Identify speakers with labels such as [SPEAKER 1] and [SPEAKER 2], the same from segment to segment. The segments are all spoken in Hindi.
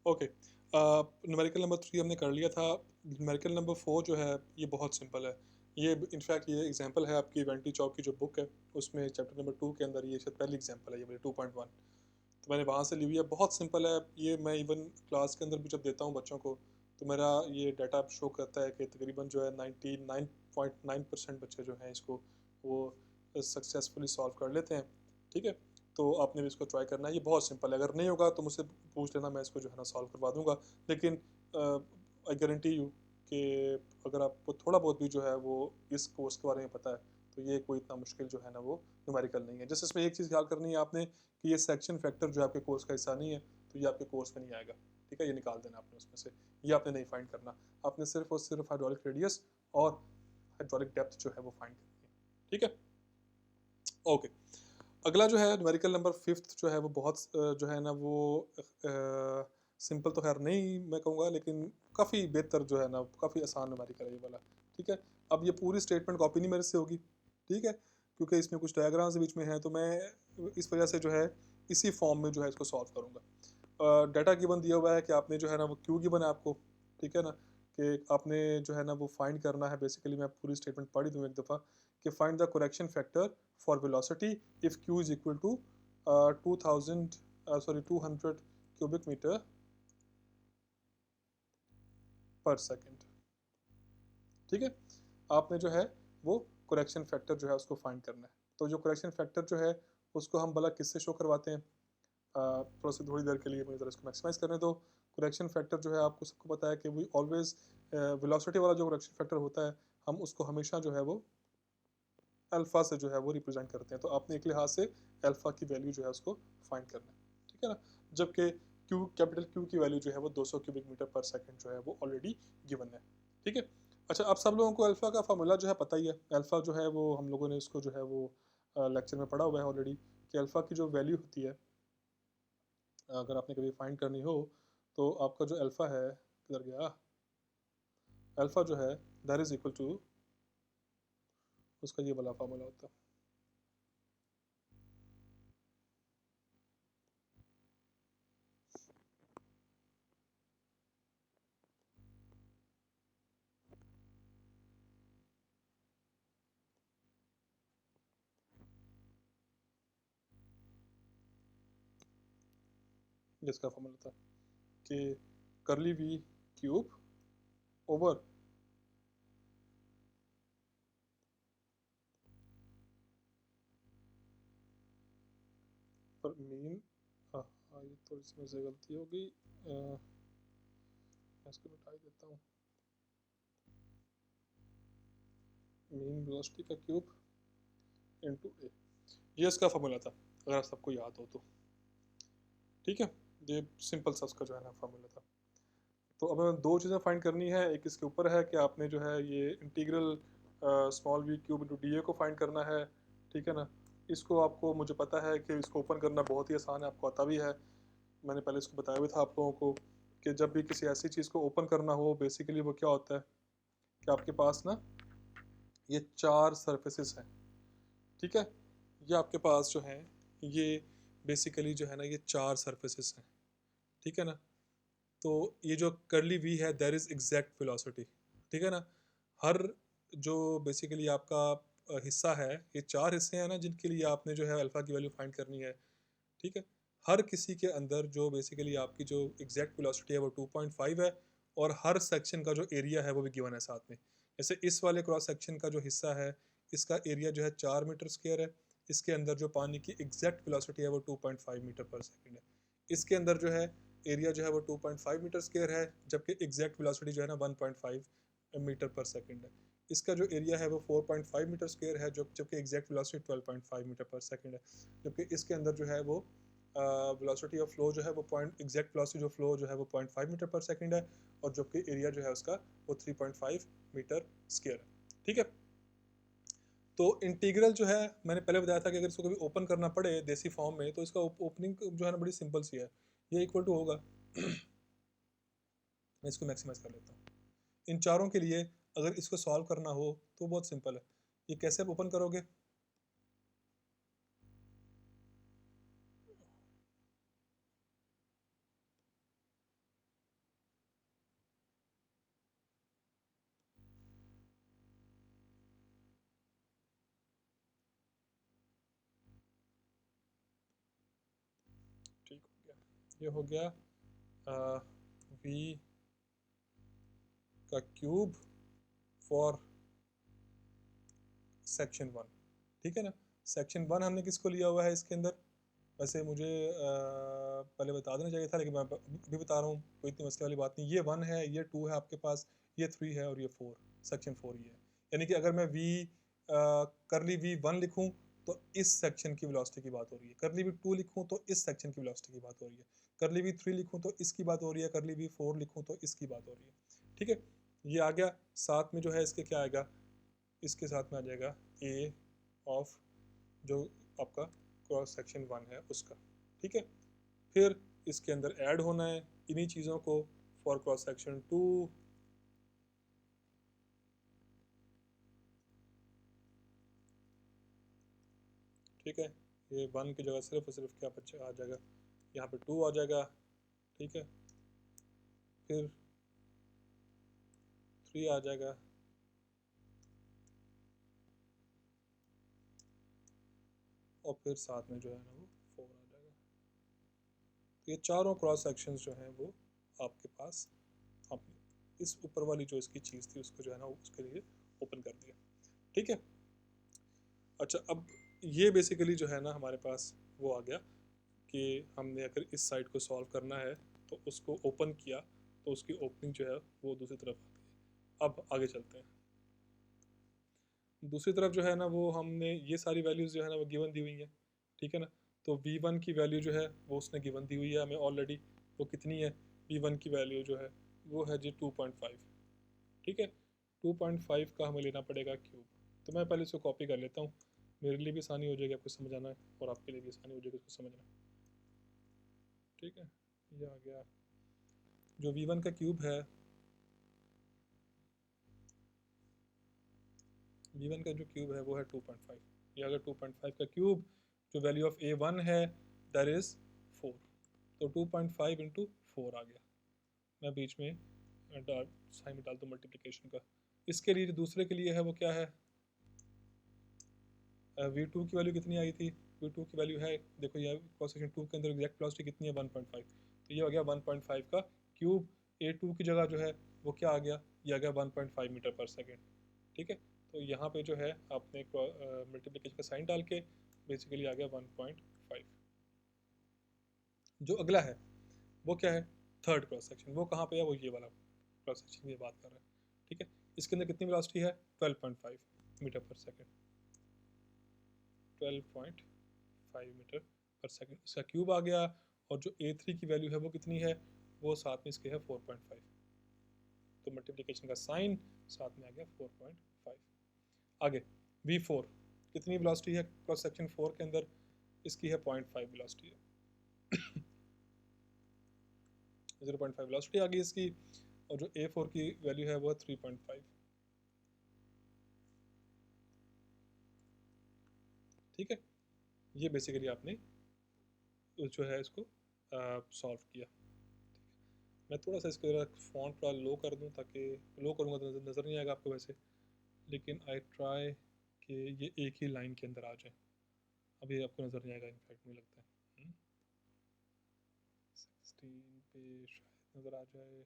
[SPEAKER 1] ओके, न्यूमेरिकल नंबर 3 हमने कर लिया था। न्यूमेरिकल नंबर 4 जो है ये बहुत सिंपल है। ये इनफैक्ट ये एग्जांपल है आपकी वेंटी चौक की जो बुक है, उसमें चैप्टर नंबर 2 के अंदर ये शायद पहली एग्जांपल है, ये मेरी 2.1। तो मैंने वहाँ से ली हुई है, बहुत सिंपल है ये। मैं इवन क्लास के अंदर भी जब देता हूँ बच्चों को, तो मेरा ये डाटा शो करता है कि तकरीबन जो है 99.9% बच्चे जो हैं इसको वो सक्सेसफुली सॉल्व कर लेते हैं। ठीक है, तो आपने भी इसको ट्राई करना है, ये बहुत सिंपल है। अगर नहीं होगा तो मुझसे पूछ लेना, मैं इसको जो है ना सॉल्व करवा दूंगा। लेकिन आई गारंटी यू कि अगर आपको थोड़ा बहुत भी जो है वो इस कोर्स के बारे में पता है, तो ये कोई इतना मुश्किल जो है ना वो न्यूमेरिकल नहीं है। जैसे इसमें एक चीज़ ख्याल करनी है आपने कि ये सेक्शन फैक्टर जो आपके कोर्स का हिस्सा नहीं है, तो ये आपके कोर्स में नहीं आएगा। ठीक है, ये निकाल देना आपने उसमें से, ये आपने नहीं फाइंड करना। आपने सिर्फ और सिर्फ हाइड्रोलिक रेडियस और हाइड्रोलिक डेप्थ जो है वो फाइंड करनी है। ठीक है, ओके। अगला जो है न्यूमेरिकल नंबर 5 जो है वो बहुत जो है ना वो सिंपल तो खैर नहीं मैं कहूँगा, लेकिन काफ़ी बेहतर जो है ना, काफ़ी आसान न्यूमेरिकल है ये वाला। ठीक है, अब ये पूरी स्टेटमेंट कॉपी नहीं मेरे से होगी। ठीक है, क्योंकि इसमें कुछ डायग्राम्स बीच में हैं, तो मैं इस वजह से जो है इसी फॉर्म में जो है इसको सॉल्व करूँगा। डाटा गिवन दिया हुआ है कि आपने जो है ना वो क्यू गिवन है आपको। ठीक है ना, कि आपने जो है ना वो फाइंड करना है। बेसिकली मैं पूरी स्टेटमेंट पढ़ ही दूँ एक दफ़ा, कि find the correction factor for velocity if Q is equal to 200 cubic metre per second. ठीक है, आपने जो है वो करेक्शन फैक्टर जो है उसको फाइंड करना है। तो जो करेक्शन फैक्टर जो है उसको हम भला किससे शो करवाते हैं? थोड़ा सा थोड़ी देर के लिए मुझे ज़रा इसको मैक्सिमाइज़ करने दो। करेक्शन फैक्टर जो है आपको सबको पता है कि वी ऑलवेज वेलोसिटी वाला जो करेक्शन फैक्टर होता है, हम उसको हमेशा जो है वो अल्फ़ा से जो है वो रिप्रेजेंट करते हैं। तो आपने एक लिहाज से अल्फ़ा की वैल्यू जो है उसको फाइंड करना है। ठीक है ना, जबकि क्यू कैपिटल क्यू की वैल्यू जो है वो 200 क्यूबिक मीटर पर सेकंड जो है वो ऑलरेडी गिवन है। ठीक है, अच्छा, आप सब लोगों को अल्फ़ा का फार्मूला जो है पता ही है। अल्फ़ा जो है वो हम लोगों ने इसको जो है वो लेक्चर में पढ़ा हुआ है ऑलरेडी, कि अल्फ़ा की जो वैल्यू होती है, अगर आपने कभी फाइंड करनी हो, तो आपका जो अल्फ़ा है किधर गया, अल्फ़ा जो है दैट इज़ इक्वल टू, उसका ये वाला फार्मूला होता है। जिसका फार्मूला था कि करली वी क्यूब ओवर पर मीन, हाँ हाँ, ये थोड़ी सी मुझसे गलती हो गई। मैं इसको मिटा ही देता हूँ। मीन वेलोसिटी का क्यूब इनटू ए, ये इसका फार्मूला था, अगर सबको याद हो तो। ठीक है, ये सिंपल सा उसका जो है ना फार्मूला था। तो अब हमें दो चीज़ें फाइंड करनी है। एक इसके ऊपर है कि आपने जो है ये integral small V cube into D A को फाइंड करना है। ठीक है ना, इसको आपको, मुझे पता है कि इसको ओपन करना बहुत ही आसान है, आपको आता भी है। मैंने पहले इसको बताया भी था आप लोगों को कि जब भी किसी ऐसी चीज़ को ओपन करना हो, बेसिकली वो क्या होता है कि आपके पास ना ये चार सरफेसेस हैं। ठीक है, ये आपके पास जो है ये बेसिकली जो है ना ये चार सरफेसेस हैं। ठीक है ना, तो ये जो करली वी है दैर इज़ एग्जैक्ट वेलोसिटी। ठीक है ना, हर जो बेसिकली आपका हिस्सा है, ये चार हिस्से हैं ना जिनके लिए आपने जो है अल्फ़ा की वैल्यू फाइंड करनी है। ठीक है, हर किसी के अंदर जो बेसिकली आपकी जो एग्जैक्ट वेलोसिटी है वो 2.5 है, और हर सेक्शन का जो एरिया है वो भी गिवन है साथ में। जैसे इस वाले क्रॉस सेक्शन का जो हिस्सा है, इसका एरिया जो है 4 मीटर स्क्वायर है। इसके अंदर जो पानी की एग्जैक्ट वेलोसिटी है वो 2.5 मीटर पर सेकेंड है। इसके अंदर जो है एरिया जो है वो 2.5 मीटर स्क्वायर है, जबकि एग्जैक्ट वेलोसिटी जो है ना 1.5 मीटर पर सेकेंड है। इसका जो एरिया है वो 4.5 मीटर स्क्वायर है, जो जबकि exact velocity 12.5 metre per second है। जबकि इसके अंदर जो है वो वेलोसिटी ऑफ फ्लो जो है वो point exact velocity of flow जो है वो 0.5 मीटर पर सेकंड है, और जबकि एरिया जो है उसका वो 3.5 मीटर स्क्वायर है। ठीक है, तो इंटीग्रल जो है मैंने पहले बताया था कि अगर इसको कभी ओपन करना पड़े देसी फॉर्म में, तो इसका ओपनिंग जो है ना बड़ी सिंपल सी है। ये इक्वल टू होगा मैं इसको मैक्सिमाइज कर लेता हूँ इन चारों के लिए। अगर इसको सॉल्व करना हो तो बहुत सिंपल है। ये कैसे आप ओपन करोगे? ये हो गया v का क्यूब फॉर सेक्शन 1, ठीक है ना। सेक्शन 1 हमने किसको लिया हुआ है इसके अंदर, वैसे मुझे पहले बता देना चाहिए था, लेकिन मैं अभी बता रहा हूँ, कोई इतनी मसले वाली बात नहीं। ये 1 है, ये 2 है आपके पास, ये 3 है और ये 4, सेक्शन 4 ये है। यानी कि अगर मैं करली वी 1 लिखूँ तो इस सेक्शन की वेलोसिटी की बात हो रही है, करली वी 2 लिखूँ तो इस सेक्शन की वेलोसिटी की बात हो रही है, करली वी 3 लिखूँ तो इसकी बात हो रही है, करली वी 4 लिखूँ तो इसकी बात हो रही है, ठीक है। ये आ गया, साथ में जो है इसके क्या आएगा, इसके साथ में आ जाएगा ए ऑफ जो आपका क्रॉस सेक्शन 1 है उसका, ठीक है। फिर इसके अंदर ऐड होना है इन्हीं चीज़ों को फॉर क्रॉस सेक्शन 2, ठीक है। ये 1 की जगह सिर्फ और सिर्फ क्या बच्चे आ जाएगा, यहाँ पे 2 आ जाएगा, ठीक है। फिर 3 आ जाएगा, और फिर साथ में जो है ना वो 4 आ जाएगा। तो ये चारों क्रॉस सेक्शंस जो हैं वो आपके पास, आपने इस ऊपर वाली जो इसकी चीज़ थी उसको जो है ना उसके लिए ओपन कर दिया, ठीक है। अच्छा, अब ये बेसिकली जो है ना हमारे पास वो आ गया कि हमने अगर इस साइड को सॉल्व करना है तो उसको ओपन किया तो उसकी ओपनिंग जो है वो दूसरी तरफ आती है। अब आगे चलते हैं, दूसरी तरफ जो है ना वो हमने ये सारी वैल्यूज़ जो है ना वो गिवन दी हुई हैं, ठीक है ना। तो v1 की वैल्यू जो है वो उसने गिवन दी हुई है हमें ऑलरेडी, वो कितनी है, v1 की वैल्यू जो है वो है जी 2.5, ठीक है। 2.5 का हमें लेना पड़ेगा क्यूब। तो मैं पहले इसको कॉपी कर लेता हूँ, मेरे लिए भी आसानी हो जाएगी आपको समझाना है और आपके लिए भी आसानी हो जाएगी उसको समझना, ठीक है। ये आ गया, जो v1 का क्यूब है, v1 का जो क्यूब है वो है 2.5। ये अगर 2.5 का क्यूब, जो वैल्यू ऑफ a1 है दैट इज़ 4, तो 2.5 इंटू 4 आ गया। मैं बीच में साइन में डाल दूँ मल्टीप्लिकेशन का। इसके लिए जो दूसरे के लिए है वो क्या है, v2 की वैल्यू कितनी आई थी, v2 की वैल्यू है, देखो ये क्रॉस सेक्शन 2 के अंदर एग्जैक्ट वेलोसिटी कितनी है 1.5, तो ये हो गया 1.5 का क्यूब। a2 की जगह जो है वो क्या आ गया, ये आ गया 1.5 मीटर पर सेकेंड, ठीक है। तो यहाँ पे जो है आपने मल्टीप्लिकेशन का साइन डाल के बेसिकली आ गया 1.5। जो अगला है वो क्या है, थर्ड क्रॉस सेक्शन, वो कहाँ पे है, वो ये वाला क्रॉस सेक्शन की बात कर रहे हैं, ठीक है। इसके अंदर कितनी वेलोसिटी है, 12.5 metre per second, 12.5 metre per second इसका क्यूब आ गया। और जो a3 की वैल्यू है वो कितनी है, वो साथ में इसके है 4.5, तो मल्टीप्लिकेशन का साइन साथ में आ गया 4.5। आगे v4 कितनी वेलोसिटी है क्रॉस सेक्शन 4 के अंदर, इसकी है 0.5 वेलोसिटी है, 0.5 वेलोसिटी आ गई इसकी। और जो a4 की वैल्यू है वो है 3.5, ठीक है। ये बेसिकली आपने जो है इसको सॉल्व किया। मैं थोड़ा सा इसके फ़ॉन्ट थोड़ा लो कर दूं, ताकि लो करूँगा तो नज़र नहीं आएगा आपको वैसे, लेकिन आई ट्राई कि ये एक ही लाइन के अंदर आ जाए। अभी आपको नज़र नहीं आएगा इनफैक्ट मुझे लगता है 16 पे शायद नज़र आ जाए।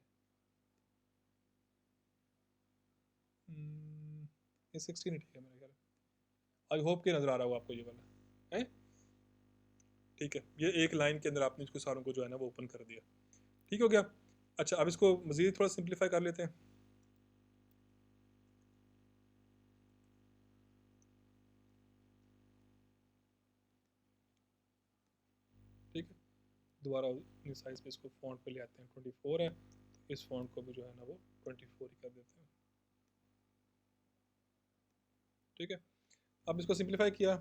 [SPEAKER 1] ये 16 ही ठीक है मेरे ख्याल। आई होप कि नज़र आ रहा होगा आपको ये वाला है, ठीक है। ये एक लाइन के अंदर आपने इसको सारों को जो है ना वो ओपन कर दिया, ठीक हो गया। अच्छा, अब इसको मज़ीद थोड़ा सिंप्लीफाई कर लेते हैं, ठीक है। दोबारा अपनी साइज़ पे इसको फ़ॉन्ट पे ले आते हैं, 24 है तो इस फ़ॉन्ट को भी जो है ना वो 24 ही कर देते हैं, ठीक है। अब इसको सिंप्लीफाई किया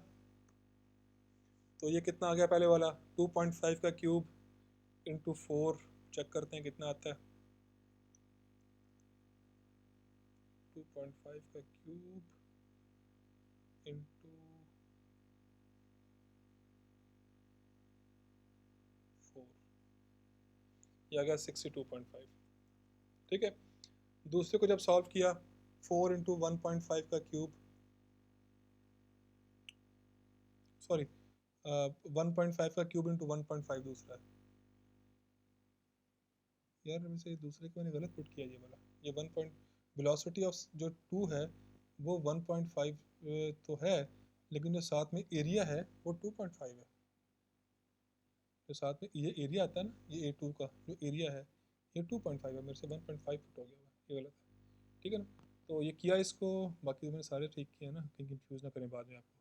[SPEAKER 1] तो ये कितना आ गया, पहले वाला 2.5 का क्यूब इंटू 4, चेक करते हैं कितना आता है। 2.5 का क्यूब इंटू 4, ये आ गया 62.5, ठीक है। दूसरे को जब सॉल्व किया, 4 इंटू 1.5 का क्यूब, सॉरी 1.5 का क्यूब इंटू 1.5 दूसरा है, यार वैसे दूसरे को मैंने गलत पुट किया ये वाला, ये 1 पॉइंट, वेलोसिटी ऑफ जो 2 है वो 1.5 तो है, लेकिन जो साथ में एरिया है वो 2.5 है। जो साथ में ये एरिया आता है ना, ये A2 का जो एरिया है ये 2.5 है, मेरे से 1.5 फुट हो गया हुआ, ये गलत है। ठीक है ना, तो ये किया इसको, बाकी तो मैंने सारे ठीक किए ना, कहीं कंफ्यूज ना करें बाद में आपको।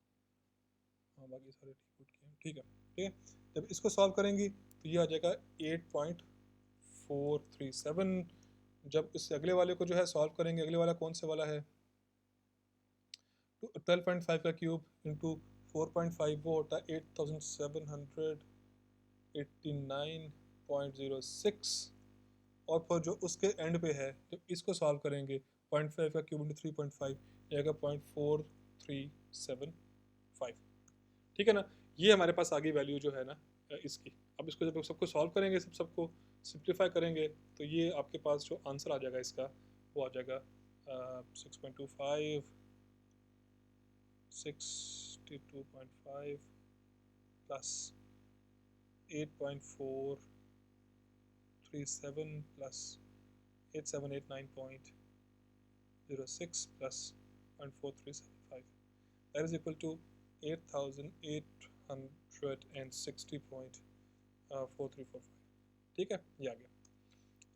[SPEAKER 1] हाँ बाकी सारे ठीक पुट किए हैं, ठीक है। ठीक है, जब इसको सॉल्व करेंगी तो ये आ जाएगा 8.437। जब इससे अगले वाले को जो है सॉल्व करेंगे, अगले वाला कौन से वाला है, 12.5 का क्यूब इंटू 4.5 वो होता है 8789.06। और फिर जो उसके एंड पे है जब इसको सॉल्व करेंगे 0.5 का क्यूब इंटू 3.5 आएगा 0.4375। ठीक है ना, ये हमारे पास आगे वैल्यू जो है ना इसकी। अब इसको जब सबको सॉल्व करेंगे, सबको सिंप्लीफाई करेंगे, तो ये आपके पास जो आंसर आ जाएगा इसका वो आ जाएगा 6.25 62.5 plus 8.437 plus 8789.06 plus 0.4375, that is equal to 8860.4345। ठीक है, ये आ गया।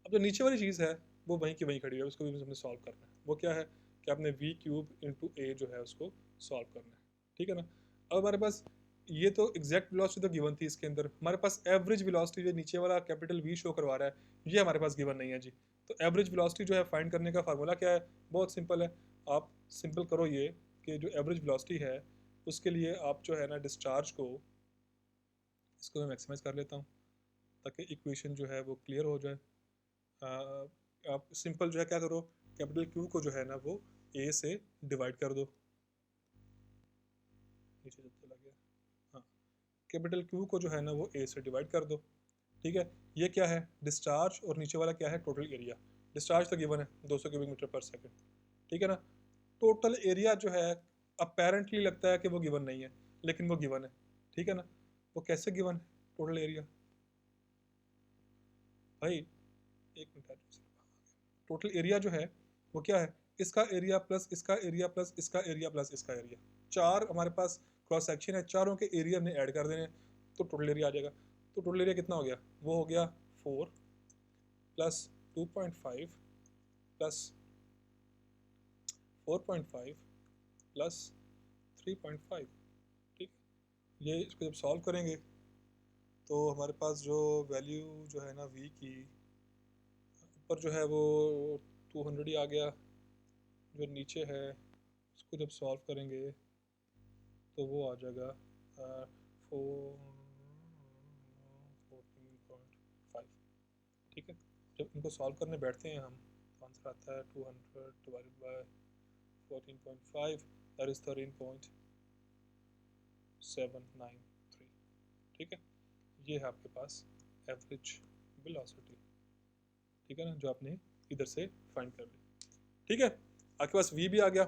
[SPEAKER 1] अब जो नीचे वाली चीज़ है वो वहीं की वहीं खड़ी है, उसको भी हमने सॉल्व करना है। वो क्या है कि आपने v क्यूब इंटू ए जो है उसको सॉल्व करना है। ठीक है ना, अब हमारे पास ये तो एग्जैक्ट वेलोसिटी तो गिवन थी, इसके अंदर हमारे पास एवरेज वेलोसिटी जो नीचे वाला कैपिटल V शो करवा रहा है ये हमारे पास गिवन नहीं है जी। तो एवरेज वेलोसिटी जो है फाइंड करने का फार्मूला क्या है, बहुत सिंपल है। आप सिंपल करो ये कि जो एवरेज वेलोसिटी है उसके लिए आप जो है ना डिस्चार्ज को, इसको मैं मैक्सिमाइज कर लेता हूँ ताकि इक्वेशन जो है वो क्लियर हो जाए। आप सिंपल जो है क्या करो, कैपिटल क्यू को जो है ना वो ए से डिवाइड कर दो, नीचे जब चला गया, हाँ कैपिटल क्यू को जो है ना वो ए से डिवाइड कर दो। ठीक है, ये क्या है डिस्चार्ज और नीचे वाला क्या है टोटल एरिया। डिस्चार्ज तो गिवन है 200 क्यूबिक मीटर पर सेकंड। ठीक है ना, टोटल एरिया जो है अपेरेंटली लगता है कि वो गिवन नहीं है, लेकिन वो गिवन है। ठीक है ना, वो कैसे गिवन है टोटल एरिया, भाई एक मिनट, टोटल एरिया जो है वो क्या है, इसका एरिया प्लस इसका एरिया प्लस इसका एरिया प्लस इसका एरिया, चार हमारे पास क्रॉस सेक्शन है, चारों के एरिया हमने ऐड कर देने तो टोटल एरिया आ जाएगा। तो टोटल एरिया कितना हो गया, वो हो गया 4 प्लस 2.5 प्लस 4.5 प्लस 3.5। ठीक, ये इसको जब सॉल्व करेंगे तो हमारे पास जो वैल्यू जो है ना v की ऊपर जो है वो 200 ही आ गया, जो नीचे है उसको जब सॉल्व करेंगे तो वो आ जाएगा 14.5। ठीक है, जब इनको सॉल्व करने बैठते हैं हम तो आंसर आता है 200 डिवाइडेड बाय 14.5, दैट इज़ 13.793। ठीक है, ये है आपके पास एवरेज वेलोसिटी। ठीक है ना, जो आपने इधर से फाइंड कर ली। ठीक है, आपके पास v भी आ गया।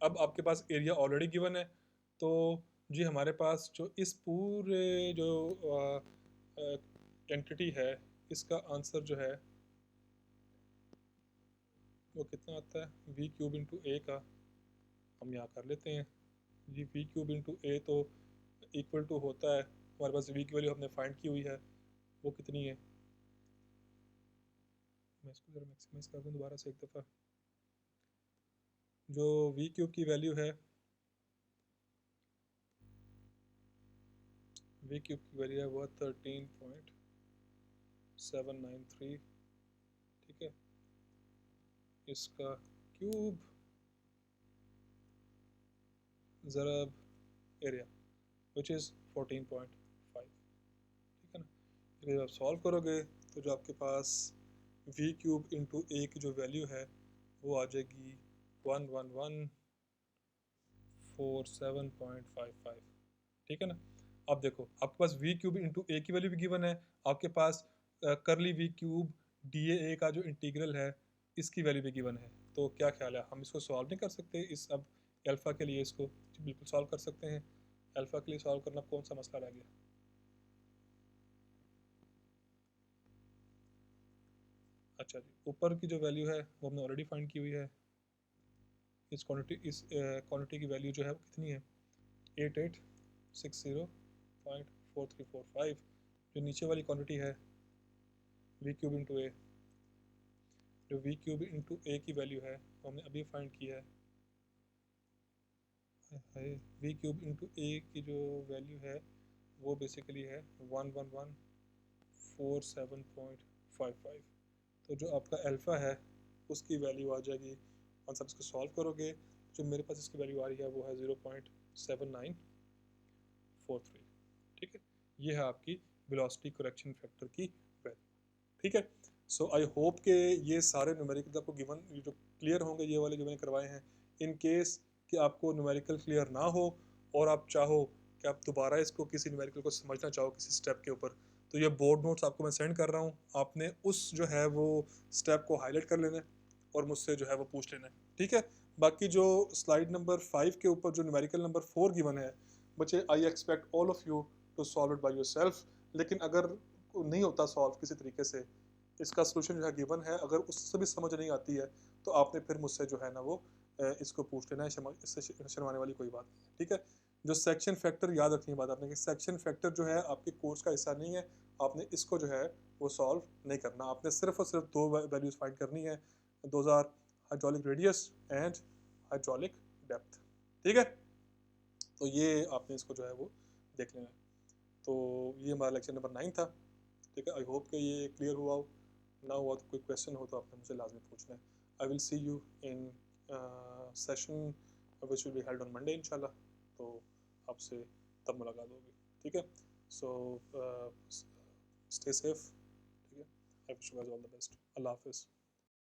[SPEAKER 1] अब आपके पास एरिया ऑलरेडी गिवन है, तो जी हमारे पास जो इस पूरे जो एंटिटी है इसका आंसर जो है वो कितना आता है, v क्यूब इंटू ए का हम यहाँ कर लेते हैं जी। v क्यूब इंटू ए तो इक्वल टू होता है, हमारे पास v की वैल्यू हमने फाइंड की हुई है वो कितनी है, मैं इसको जरा मैक्सिमाइज कर दूँ दोबारा से एक दफ़ा। जो v क्यूब की वैल्यू है, v क्यूब की वैल्यू है वो 13.793। ठीक है, इसका क्यूब ज़रब एरिया विच इज़ 14.5। ठीक है ना, जब आप सॉल्व करोगे तो जो आपके पास v क्यूब इंटू ए की जो वैल्यू है वो आ जाएगी 11147.55। ठीक है ना, अब देखो आपके पास v क्यूब इंटू ए की वैल्यू भी गिवन है, आपके पास करली v क्यूब डी ए का जो इंटीग्रल है इसकी वैल्यू भी गिवन है। तो क्या ख्याल है, हम इसको सॉल्व नहीं कर सकते इस अब अल्फ़ा के लिए, इसको बिल्कुल सॉल्व कर सकते हैं। अल्फ़ा के लिए सॉल्व करना कौन सा मसला रह गया। अच्छा जी, ऊपर की जो वैल्यू है वो हमने ऑलरेडी फाइंड की हुई है। इस क्वांटिटी की वैल्यू जो है वो कितनी है, 8860.4345। जो नीचे वाली क्वांटिटी है वी क्यूब इंटू ए, जो वी क्यूब इंटू ए की वैल्यू है वो हमने अभी फाइंड की है। वी क्यूब इंटू ए की जो वैल्यू है वो बेसिकली है 1147.55। तो जो आपका अल्फ़ा है उसकी वैल्यू आ जाएगी, once आप इसको सॉल्व करोगे जो मेरे पास इसकी वैल्यू आ रही है वो है 0.7943। ठीक है, ये है आपकी वेलोसिटी करेक्शन फैक्टर की वैल्यू। ठीक है, सो आई होप के ये सारे न्यूमेरिकल आपको गिवन जो क्लियर होंगे, ये वाले जो मैंने करवाए हैं। इन केस कि आपको न्यूमेरिकल क्लियर ना हो और आप चाहो कि आप दोबारा इसको किसी न्यूमेरिकल को समझना चाहो किसी स्टेप के ऊपर, तो ये बोर्ड नोट्स आपको मैं सेंड कर रहा हूँ, आपने उस जो है वो स्टेप को हाईलाइट कर लेना है और मुझसे जो है वो पूछ लेना है। ठीक है, बाकी जो स्लाइड नंबर 5 के ऊपर जो न्यूमेरिकल नंबर 4 गिवन है बच्चे, I expect all of you to solve it by yourself. लेकिन अगर नहीं होता सॉल्व किसी तरीके से, इसका सोल्यूशन जो है गिवन है, अगर उससे भी समझ नहीं आती है तो आपने फिर मुझसे जो है ना वो इसको पूछ लेना है, इससे शर्माने वाली कोई बात नहीं है। ठीक है, जो सेक्शन फैक्टर, याद रखनी बात आपने कि सेक्शन फैक्टर जो है आपके कोर्स का हिस्सा नहीं है। आपने इसको जो है वो सॉल्व नहीं करना, आपने सिर्फ और सिर्फ दो वैल्यूज फाइंड करनी है, those are hydraulic radius and hydraulic depth. ठीक है, तो ये आपने इसको जो है वो देख लेना है। तो ये हमारा लेक्चर नंबर 9 था। ठीक है, आई होप कि ये क्लियर हुआ हो। ना हुआ तो कोई क्वेश्चन हो तो आपने मुझे लाजमी पूछना है। I will see you in session which will be held on Monday इंशाल्लाह। तो आपसे तब मुलाकात होगी। ठीक है, सो स्टे सेफ। ठीक है, I wish you guys all the best. अल्लाह हाफिज़।